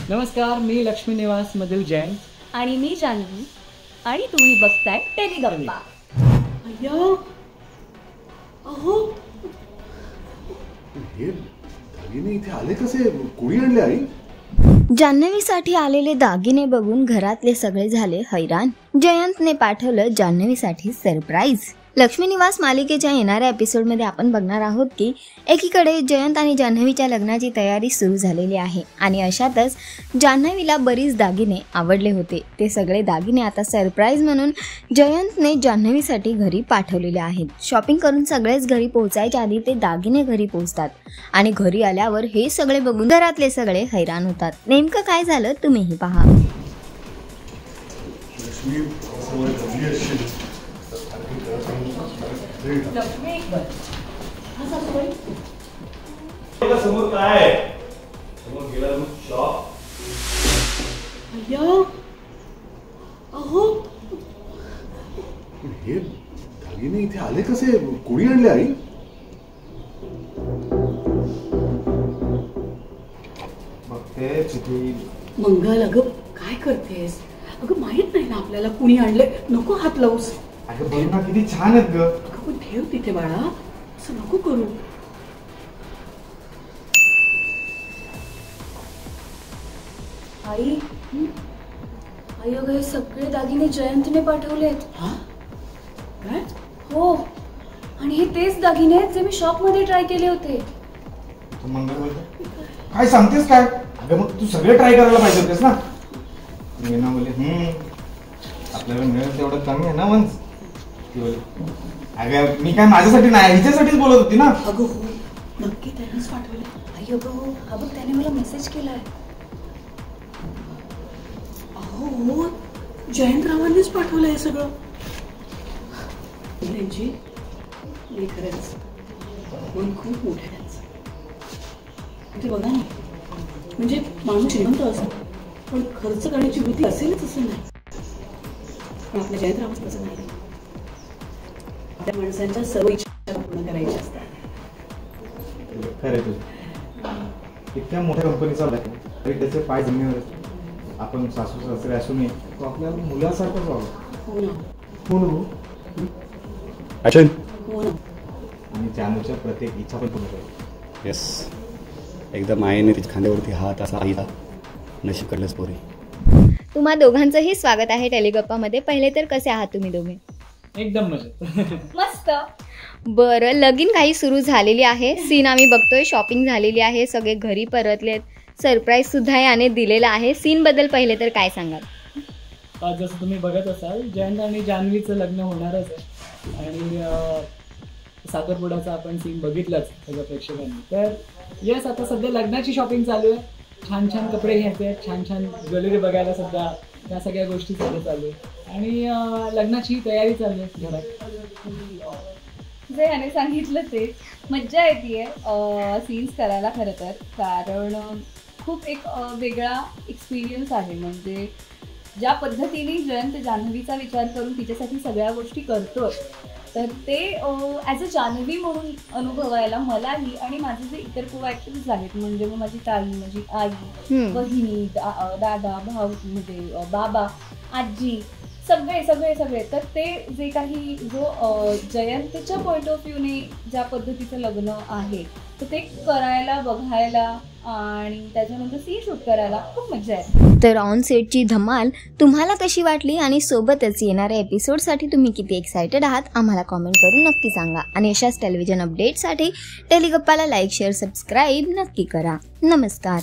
नमस्कार, मी लक्ष्मी निवास मधील जयंत आणि मी जान्हवी आणि तुम्ही बघताय टेलिगप्पा। अहो हे दागिने इथे आले कसे? कोणी आणले आई? जान्हवीसाठी आलेले दागिने बघून घरातले सगळे झाले हैराण। जयंतने पाठवलं जान्हवीसाठी सरप्राईज। लक्ष्मी निवास मालिकेच्या येणाऱ्या एपिसोडमध्ये आपण बघणार आहोत की एकीकडे जयंत आणि जान्हवीच्या लग्नाची तयारी सुरू झालेली आहे आणि अशातच जान्हवीला बरीच दागिने आवडले होते। ते सगळे दागिने आता सरप्राईज म्हणून जयंतने जान्हवीसाठी घरी पाठवलेले आहेत। शॉपिंग करून सगळेच घरी पोहोचायच्या आधी ते दागिने घरी पोहोचतात आणि घरी आल्यावर हे सगळे बघून घरातले सगळे हैराण होतात। नेमकं काय झालं तुम्हीही पहा। समोर काय समोर गेला शॉप। अहो हे दागिने इथे आले कसे? कोणी आणले आई? मंगल, अगं काय करतेस? अगं माहित नाही ना आपल्याला कुणी आणले, नको हात लावूस। अगं बघ ना किती छान आहेत ग। अगं पण ठेव तिथे बाळा, असं नको करू। आई आई अगं हे सगळे दागिने जयंतने पाठवलेत। हा काय? हो, आणि हे तेच दागिने आहेत जे मी शॉप मध्ये ट्राय केले होते। काय सांगतेस काय? अगं मग तू सगळे ट्राय करायला पाहिजे होतेस ना। मीना बोले आपल्याला मिळेल तेवढं कमी आहे ना वंस। अगं मी काय माझ्यासाठी नाही, हिच्यासाठीच बोलत होती ना। अगं हो, नक्की त्यानेच पाठवले। आई अगं हा बघ, त्याने मला मेसेज केलाय। हो, जयंतरावांनीच पाठवलं हे सगळं। त्यांची नाही खरंच मन खूप मोठं आहे त्यांचं। ते बघा ना, म्हणजे माणूस श्रीमंत असेल पण खर्च करण्याची वृत्ती असेलच असं नाही। पण आपल्या जयंतरावांचं तसं नाही। आपल्या माणसांच्या सर्व इच्छा पूर्ण करायच्या असतात। खरं तुझं इतक्या मोठ्या कंपनीचा तरी त्याचे पाय जमिनीवर असतात। आपण सासू सासरे असूनही तो आपल्या मुलासारखंच वागतो। हो ना, हो ना हो ना। आणि जानूच्या प्रत्येक इच्छा पण पूर्ण करतो। येस, एकदम आईने तिच्या खांद्यावरती हात असा आईला नशीब कडलंच पोरी। तुम्हा दोघांचंही स्वागत आहे टेलिगप्पामध्ये। पहिले तर कसे आहात तुम्ही दोघे? एकदम मजेत। मस्त। बरं, लगीन काही सुरू झालेली आहे, सीन आम्ही बघतोय, शॉपिंग झालेली आहे, सगळे घरी परतलेत, सरप्राईज सुद्धा याने दिलेला आहे। सीन बद्दल पहिले तर काय सांगाल? जसं तुम्ही बघत असाल, जयंत आणि जान्हवीचं लग्न होणारच आहे आणि साखरपुड्याचा आपण सीन बघितलाच सगळ्या प्रेक्षकांनी। तर येस, आता सध्या लग्नाची शॉपिंग चालू आहे। छान छान कपडे घ्यायचे आहेत, छान छान ज्वेलरी बघायला सध्या, त्या सगळ्या गोष्टी सध्या चालू आहे आणि लग्नाची तयारी चालू आहे घरात। जे याने सांगितलं ते मज्जा येते सीन्स करायला खरं तर, कारण खूप एक वेगळा एक्सपिरियन्स आहे। म्हणजे ज्या पद्धतीने जयंत जान्हवीचा विचार करून तिच्यासाठी सगळ्या गोष्टी करतोय, तर ते ॲज अ जान्हवी म्हणून अनुभवायला मलाही आणि माझे जे इतर को ॲक्टर्स आहेत, म्हणजे मग माझी ताई, माझी आई, बहिणी, दादा, भाऊ, म्हणजे बाबा, आजी, सगळे सगळे सगळे, तर ते जे काही जो जयंतच्या पॉईंट ऑफ व्ह्यूने ज्या पद्धतीचं लग्न आहे, तर ते करायला, बघायला आणि त्याच्यानंतर सीन शूट करायला खूप मजा आहे। तर ऑन सेटची धमाल तुम्हाला कशी वाटली आणि सोबतच येणाऱ्या एपिसोडसाठी तुम्ही किती एक्सायटेड आहात आम्हाला कॉमेंट करून नक्की सांगा। आणि अशाच टेलिव्हिजन अपडेटसाठी टेलिगप्पाला लाईक, शेअर, सबस्क्राईब नक्की करा। नमस्कार।